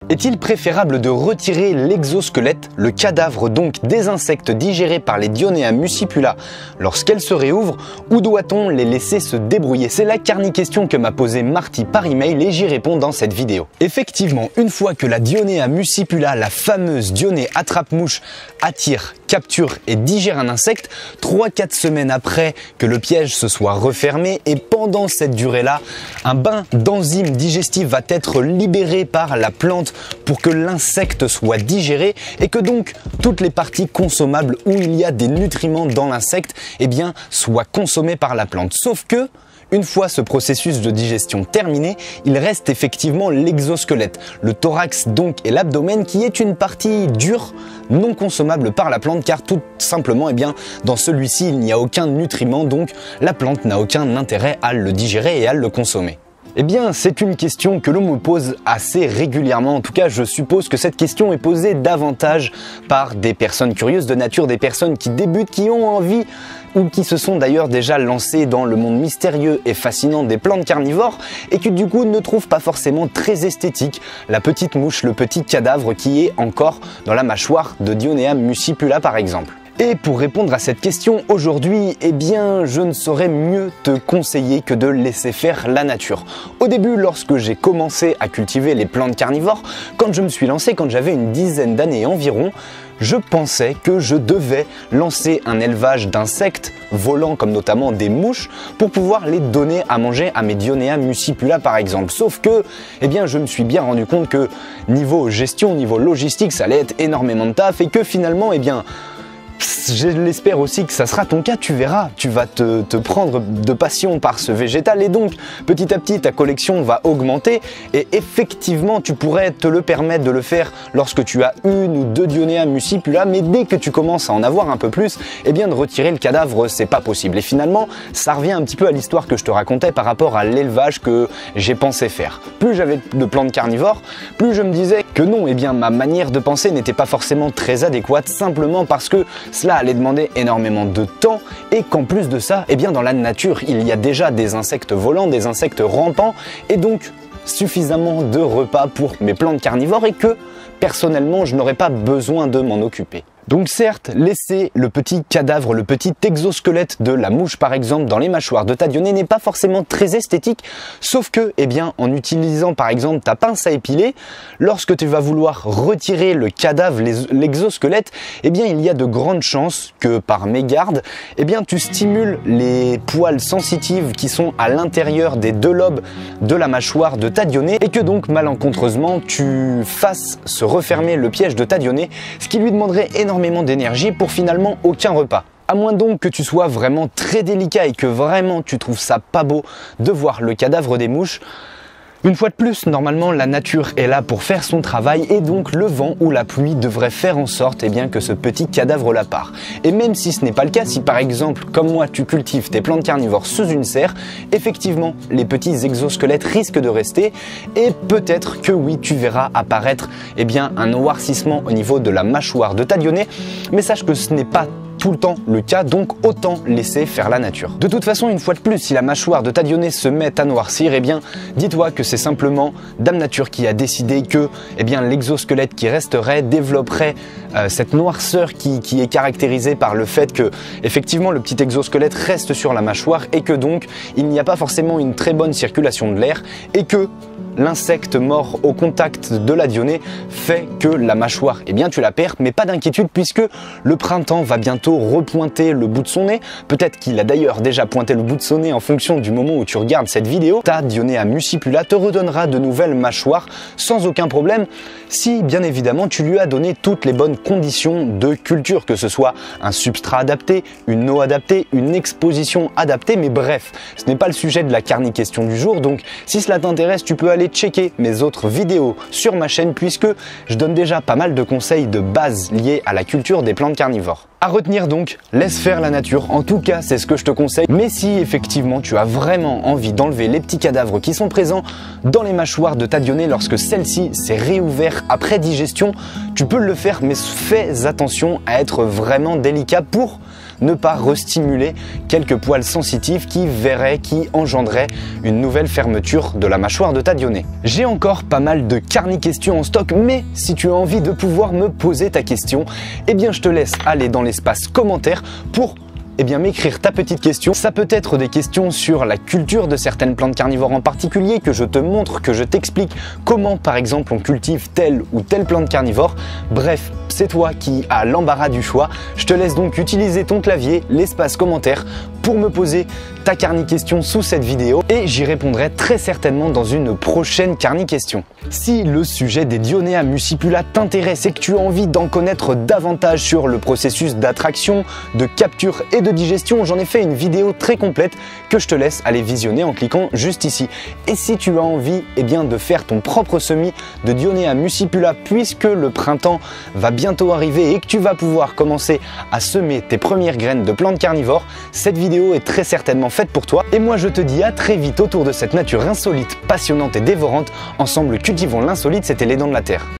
Est-il préférable de retirer l'exosquelette, le cadavre donc des insectes digérés par les Dionea muscipula lorsqu'elles se réouvrent, ou doit-on les laisser se débrouiller? C'est la question que m'a posée Marty par email et j'y réponds dans cette vidéo. Effectivement, une fois que la Dionea muscipula, la fameuse Dionée attrape-mouche, attire, capture et digère un insecte, 3-4 semaines après que le piège se soit refermé, et pendant cette durée-là, un bain d'enzymes digestives va être libéré par la plante pour que l'insecte soit digéré et que donc toutes les parties consommables où il y a des nutriments dans l'insecte soient consommées par la plante. Sauf que une fois ce processus de digestion terminé, il reste effectivement l'exosquelette, le thorax donc et l'abdomen, qui est une partie dure, non consommable par la plante, car tout simplement dans celui-ci il n'y a aucun nutriment, donc la plante n'a aucun intérêt à le digérer et à le consommer. C'est une question que l'on me pose assez régulièrement. En tout cas, je suppose que cette question est posée davantage par des personnes curieuses de nature, des personnes qui débutent, qui ont envie ou qui se sont d'ailleurs déjà lancées dans le monde mystérieux et fascinant des plantes carnivores et qui du coup ne trouvent pas forcément très esthétique la petite mouche, le petit cadavre qui est encore dans la mâchoire de Dionea muscipula par exemple. Et pour répondre à cette question aujourd'hui, je ne saurais mieux te conseiller que de laisser faire la nature. Au début, lorsque j'ai commencé à cultiver les plantes carnivores, quand je me suis lancé, quand j'avais une dizaine d'années environ, je pensais que je devais lancer un élevage d'insectes volants comme notamment des mouches pour pouvoir les donner à manger à mes Dionea muscipula par exemple. Sauf que je me suis bien rendu compte que niveau gestion, niveau logistique, ça allait être énormément de taf et que finalement je l'espère aussi que ça sera ton cas, tu verras, tu vas te prendre de passion par ce végétal et donc petit à petit ta collection va augmenter et effectivement tu pourrais te le permettre de le faire lorsque tu as une ou deux Dionea muscipula, mais dès que tu commences à en avoir un peu plus, de retirer le cadavre c'est pas possible. Et finalement ça revient un petit peu à l'histoire que je te racontais par rapport à l'élevage que j'ai pensé faire. Plus j'avais de plantes carnivores, plus je me disais que non, ma manière de penser n'était pas forcément très adéquate, simplement parce que cela allait demander énormément de temps et qu'en plus de ça, dans la nature, il y a déjà des insectes volants, des insectes rampants et donc suffisamment de repas pour mes plantes carnivores et que personnellement, je n'aurais pas besoin de m'en occuper. Donc certes, laisser le petit cadavre, le petit exosquelette de la mouche par exemple dans les mâchoires de ta Dionée n'est pas forcément très esthétique, sauf que en utilisant par exemple ta pince à épiler, lorsque tu vas vouloir retirer le cadavre, l'exosquelette, il y a de grandes chances que par mégarde, tu stimules les poils sensitives qui sont à l'intérieur des deux lobes de la mâchoire de ta Dionée et que donc malencontreusement tu fasses se refermer le piège de ta Dionée, ce qui lui demanderait énormément d'énergie pour finalement aucun repas. À moins donc que tu sois vraiment très délicat et que vraiment tu trouves ça pas beau de voir le cadavre des mouches. Une fois de plus, normalement la nature est là pour faire son travail et donc le vent ou la pluie devrait faire en sorte que ce petit cadavre la part. Et même si ce n'est pas le cas, si par exemple comme moi tu cultives tes plantes carnivores sous une serre, effectivement les petits exosquelettes risquent de rester et peut-être que oui tu verras apparaître un noircissement au niveau de la mâchoire de ta Dionée, mais sache que ce n'est pas tout le temps le cas, donc autant laisser faire la nature. De toute façon, une fois de plus, si la mâchoire de ta Dionée se met à noircir, dis-toi que c'est simplement Dame Nature qui a décidé que l'exosquelette qui resterait développerait cette noirceur qui est caractérisée par le fait que effectivement le petit exosquelette reste sur la mâchoire et que donc il n'y a pas forcément une très bonne circulation de l'air et que l'insecte mort au contact de la Dionée fait que la mâchoire, tu la perds, mais pas d'inquiétude puisque le printemps va bientôt repointer le bout de son nez. Peut-être qu'il a d'ailleurs déjà pointé le bout de son nez en fonction du moment où tu regardes cette vidéo. Ta Dionea muscipula te redonnera de nouvelles mâchoires sans aucun problème si bien évidemment tu lui as donné toutes les bonnes conditions de culture, que ce soit un substrat adapté, une eau adaptée, une exposition adaptée, mais bref, ce n'est pas le sujet de la question du jour, donc si cela t'intéresse, tu peux aller checker mes autres vidéos sur ma chaîne puisque je donne déjà pas mal de conseils de base liés à la culture des plantes carnivores. À retenir donc, laisse faire la nature, en tout cas c'est ce que je te conseille, mais si effectivement tu as vraiment envie d'enlever les petits cadavres qui sont présents dans les mâchoires de ta Dionée lorsque celle-ci s'est réouverte après digestion, tu peux le faire, mais fais attention à être vraiment délicat pour ne pas restimuler quelques poils sensitifs qui engendraient une nouvelle fermeture de la mâchoire de ta Dionée. J'ai encore pas mal de carni-questions en stock, mais si tu as envie de pouvoir me poser ta question, eh bien je te laisse aller dans l'espace commentaire pour m'écrire ta petite question. Ça peut être des questions sur la culture de certaines plantes carnivores en particulier, que je te montre, que je t'explique comment par exemple on cultive telle ou telle plante carnivore. Bref, c'est toi qui as l'embarras du choix. Je te laisse donc utiliser ton clavier, l'espace commentaire, pour me poser ta carni-question sous cette vidéo et j'y répondrai très certainement dans une prochaine carni-question. Si le sujet des Dionea muscipula t'intéresse et que tu as envie d'en connaître davantage sur le processus d'attraction, de capture et de digestion, j'en ai fait une vidéo très complète que je te laisse aller visionner en cliquant juste ici. Et si tu as envie de faire ton propre semis de Dionea muscipula, puisque le printemps va bientôt arriver et que tu vas pouvoir commencer à semer tes premières graines de plantes carnivores, cette vidéo est très certainement faite pour toi. Et moi je te dis à très vite autour de cette nature insolite, passionnante et dévorante. Ensemble cultivons l'insolite, c'était Les Dents de la Terre.